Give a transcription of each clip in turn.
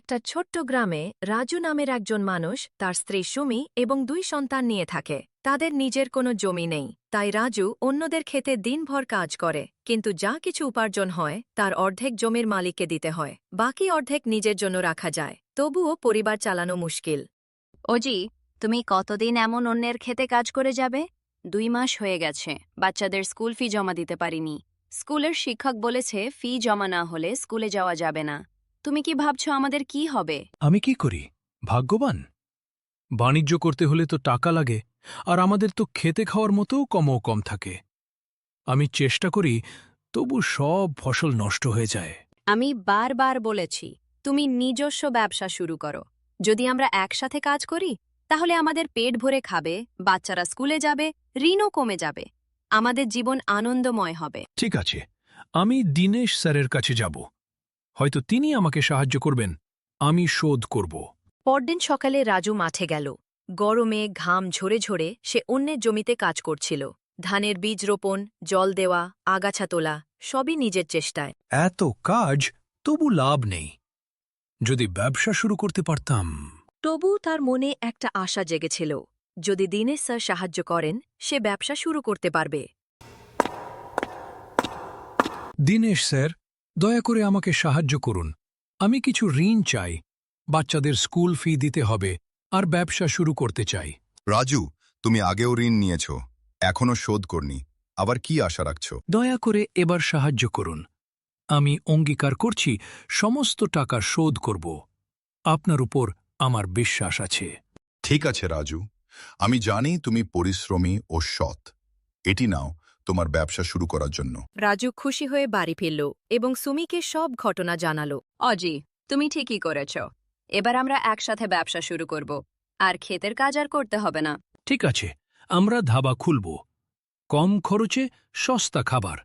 একটা ছোট্ট গ্রামে রাজু নামের একজন মানুষ তার স্ত্রী সুমি এবং 2 সন্তান নিয়ে থাকে। তাদের নিজের কোনো জমি নেই, তাই রাজু অন্যদের খেতে দিনভর কাজ করে, কিন্তু যা কিছু উপার্জন হয় তার অর্ধেক জমির মালিককে দিতে হয়, বাকি অর্ধেক নিজের জন্য রাখা যায়। তবুও পরিবার চালানো মুশকিল। অজি, তুমি কতদিন এমন অন্যের খেতে কাজ করে যাবে? 2 মাস হয়ে গেছে, বাচ্চাদের স্কুল ফি জমা দিতে পারিনি। স্কুলের শিক্ষক বলেছে ফি জমা না হলে স্কুলে যাওয়া যাবে না। তুমি কি ভাবছো আমাদের কি হবে? আমি কি করি? ভাগ্যবান। বাণিজ্য করতে হলে তো টাকা লাগে, আর আমাদের তো খেতে খাওয়ার মতোও কম থাকে। আমি চেষ্টা করি, তবু সব ফসল নষ্ট হয়ে যায়। আমি বারবার বলেছি তুমি নিজস্ব ব্যবসা শুরু করো। যদি আমরা একসাথে কাজ করি তাহলে আমাদের পেট ভরে খাবে, বাচ্চারা স্কুলে যাবে, ঋণও কমে যাবে, আমাদের জীবন আনন্দময় হবে। ঠিক আছে, আমি দীনেশ স্যারের কাছে যাব। হয়তো তিনি আমাকে সাহায্য করবেন। আমি শোধ করব। পরদিন সকালে রাজু মাঠে গেল। গরমে ঘাম ঝরে ঝরে সে অন্যের জমিতে কাজ করছিল। ধানের বীজ রোপণ, জল দেওয়া, আগাছা তোলা, সবই নিজের চেষ্টায়। এত কাজ, তবু লাভ নেই। যদি ব্যবসা শুরু করতে পারতাম। তবু তার মনে একটা আশা জেগেছিল, যদি দীনেশ স্যার সাহায্য করেন সে ব্যবসা শুরু করতে পারবে। দীনেশ স্যার, দয়া করে আমাকে সাহায্য করুন। আমি কিছু ঋণ চাই। বাচ্চাদের স্কুল ফি দিতে হবে, আর ব্যবসা শুরু করতে চাই। রাজু, তুমি আগেও ঋণ নিয়েছ, এখনো শোধ করনি, আবার কি আশা রাখছ? দয়া করে এবার সাহায্য করুন। আমি অঙ্গীকার করছি সমস্ত টাকা শোধ করব। আপনার উপর আমার বিশ্বাস আছে। ঠিক আছে রাজু, আমি জানি তুমি পরিশ্রমী ও সৎ। এটি নাও তোমার ব্যবসা শুরু করার জন্য। রাজু খুশি হয়ে বাড়ি ফিরল এবং সুমিকে সব ঘটনা জানাল। অজি, তুমি ঠিকই করেছ। এবার আমরা একসাথে ব্যবসা শুরু করব, আর ক্ষেতের কাজ আর করতে হবে না। ঠিক আছে, আমরা ধাবা খুলব। কম খরচে সস্তা খাবার।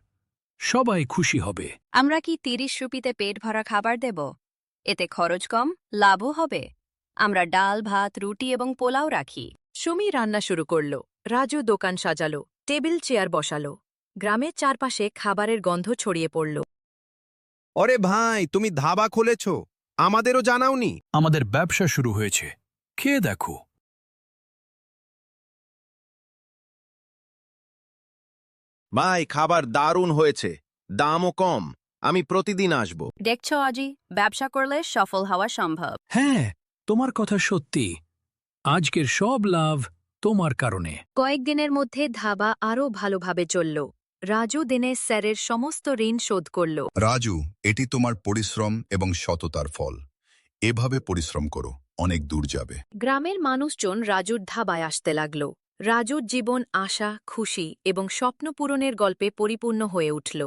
সবাই খুশি হবে। আমরা কি 30 রুপিতে পেট ভরা খাবার দেব? এতে খরচ কম, লাভও হবে। আমরা ডাল, ভাত, রুটি এবং পোলাও রাখি। সুমি রান্না শুরু করল, রাজু দোকান সাজালো, টেবিল চেয়ার বসালো। গ্রামের চারপাশে খাবারের গন্ধ ছড়িয়ে পড়ল। ওরে ভাই, তুমি ধাবা খুলেছ, আমাদেরও জানাওনি। আমাদের ব্যবসা শুরু হয়েছে, খেয়ে দেখো। ভাই, খাবার দারুণ হয়েছে, দামও কম, আমি প্রতিদিন আসব। দেখছো অজি, ব্যবসা করলে সফল হওয়া সম্ভব। হ্যাঁ, তোমার কথা সত্যি। আজকের সব লাভ তোমার কারণে। কয়েকদিনের মধ্যে ধাবা আরও ভালোভাবে চলল। রাজু দীনেশ স্যারের সমস্ত ঋণ শোধ করল। রাজু, এটি তোমার পরিশ্রম এবং সততার ফল। এভাবে পরিশ্রম করো, অনেক দূর যাবে। গ্রামের মানুষজন রাজুর ধাবায় আসতে লাগল। রাজুর জীবন আশা, খুশি এবং স্বপ্ন পূরণের গল্পে পরিপূর্ণ হয়ে উঠল।